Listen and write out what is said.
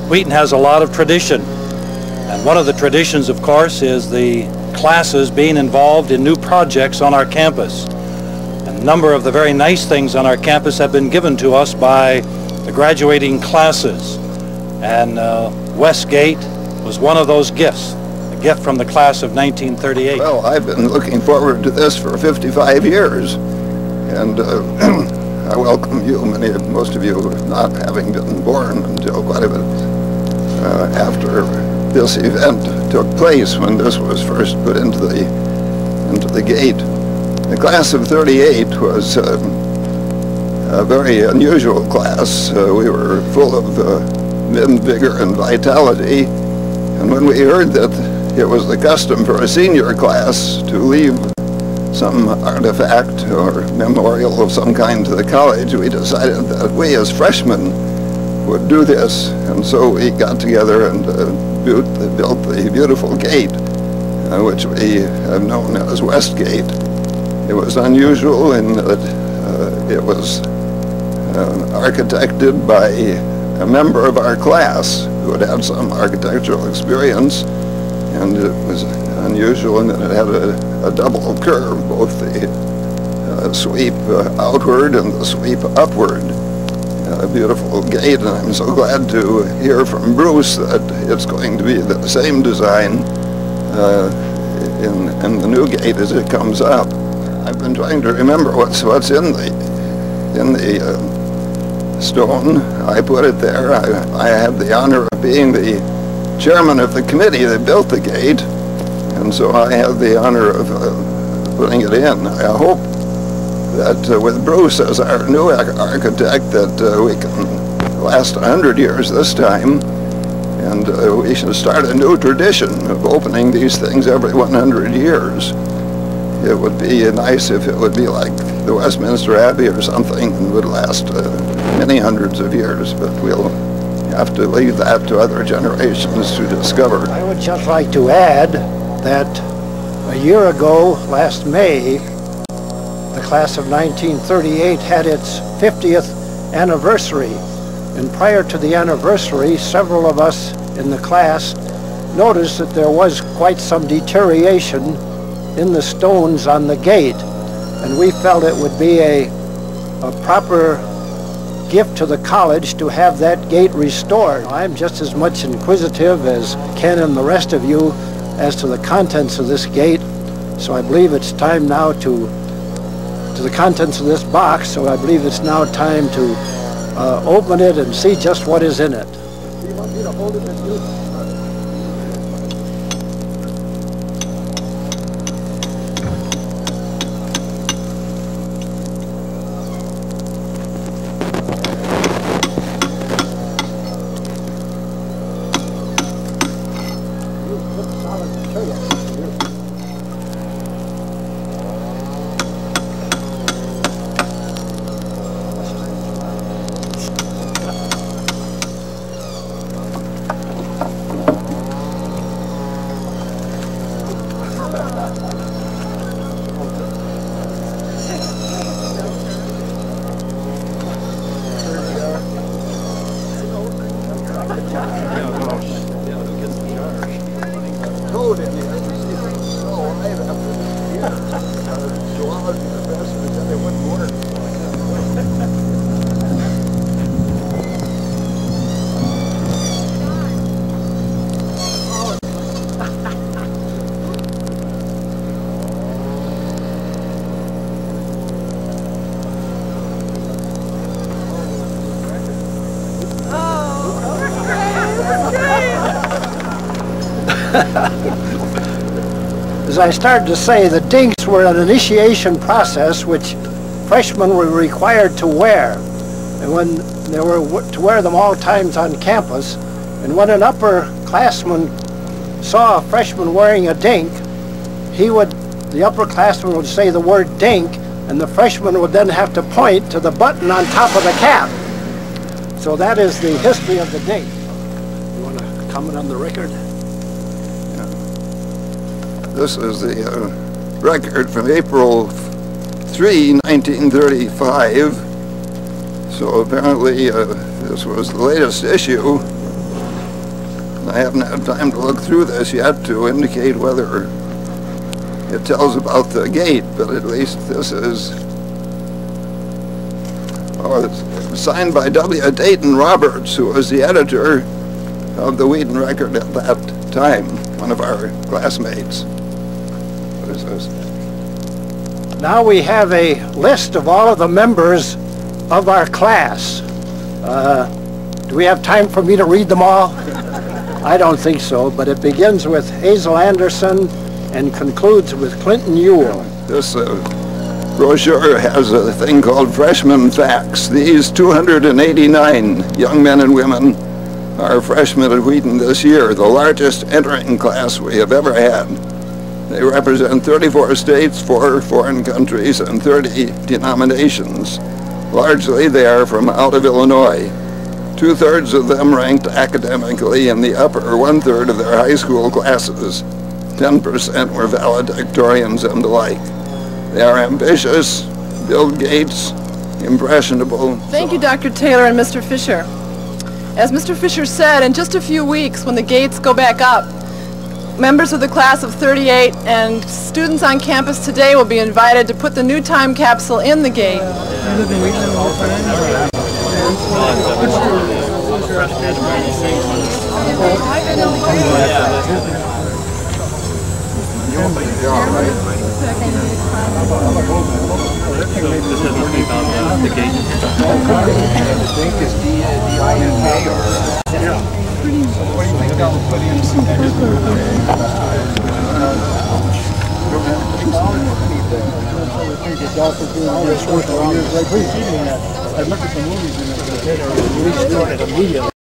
Wheaton has a lot of tradition, and one of the traditions, of course, is the classes being involved in new projects on our campus. A number of the very nice things on our campus have been given to us by the graduating classes, and Westgate was one of those gifts, a gift from the class of 1938. Well, I've been looking forward to this for 55 years, and I welcome you, most of you not having been born until quite a bit after this event took place, when this was first put into the gate. The class of 38 was a very unusual class. We were full of vim, vigor, and vitality, and when we heard that it was the custom for a senior class to leave some artifact or memorial of some kind to the college, we decided that we as freshmen would do this, and so we got together and built the beautiful gate, which we have known as Westgate. It was unusual in that it was architected by a member of our class who had had some architectural experience, and it was unusual in that it had a double curve, both the sweep outward and the sweep upward. A beautiful gate, and I'm so glad to hear from Bruce that it's going to be the same design in the new gate as it comes up. I've been trying to remember what's in the stone. I put it there. I had the honor of being the chairman of the committee that built the gate, and so I had the honor of putting it in. I hope that with Bruce as our new architect that we can last 100 years this time, and we should start a new tradition of opening these things every 100 years. It would be nice if it would be like the Westminster Abbey or something, and would last many hundreds of years, but we'll have to leave that to other generations to discover. I would just like to add that a year ago, last May, the class of 1938 had its 50th anniversary, and prior to the anniversary, several of us in the class noticed that there was quite some deterioration in the stones on the gate, and we felt it would be a proper gift to the college to have that gate restored. I'm just as much inquisitive as Ken and the rest of you as to the contents of this gate, so I believe it's time now to the contents of this box, so I believe it's now time to open it and see just what is in it. Do you want me to hold it with you? As I started to say, the dinks were an initiation process which freshmen were required to wear, and when they were to wear them all times on campus. And when an upperclassman saw a freshman wearing a dink, the upperclassman would say the word dink, and the freshman would then have to point to the button on top of the cap. So that is the history of the dink. You want to comment on the record? This is the record from April 3, 1935. So apparently this was the latest issue. I haven't had time to look through this yet to indicate whether it tells about the gate, but at least this is, oh, it's signed by W. Dayton Roberts, who was the editor of the Wheaton Record at that time, one of our classmates. What is this? Now we have a list of all of the members of our class. Do we have time for me to read them all? I don't think so, but it begins with Hazel Anderson and concludes with Clinton Ewell. This brochure has a thing called Freshman Facts. These 289 young men and women are freshmen at Wheaton this year, the largest entering class we have ever had. They represent 34 states, 4 foreign countries, and 30 denominations. Largely, they are from out of Illinois. 2/3 of them ranked academically in the upper 1/3 of their high school classes. 10% were valedictorians and the like. They are ambitious, Bill Gates, impressionable. Thank you, Dr. Taylor and Mr. Fisher. As Mr. Fisher said, in just a few weeks, when the gates go back up, members of the class of 38 and students on campus today will be invited to put the new time capsule in the gate. I looked at the movies and it restarted immediately.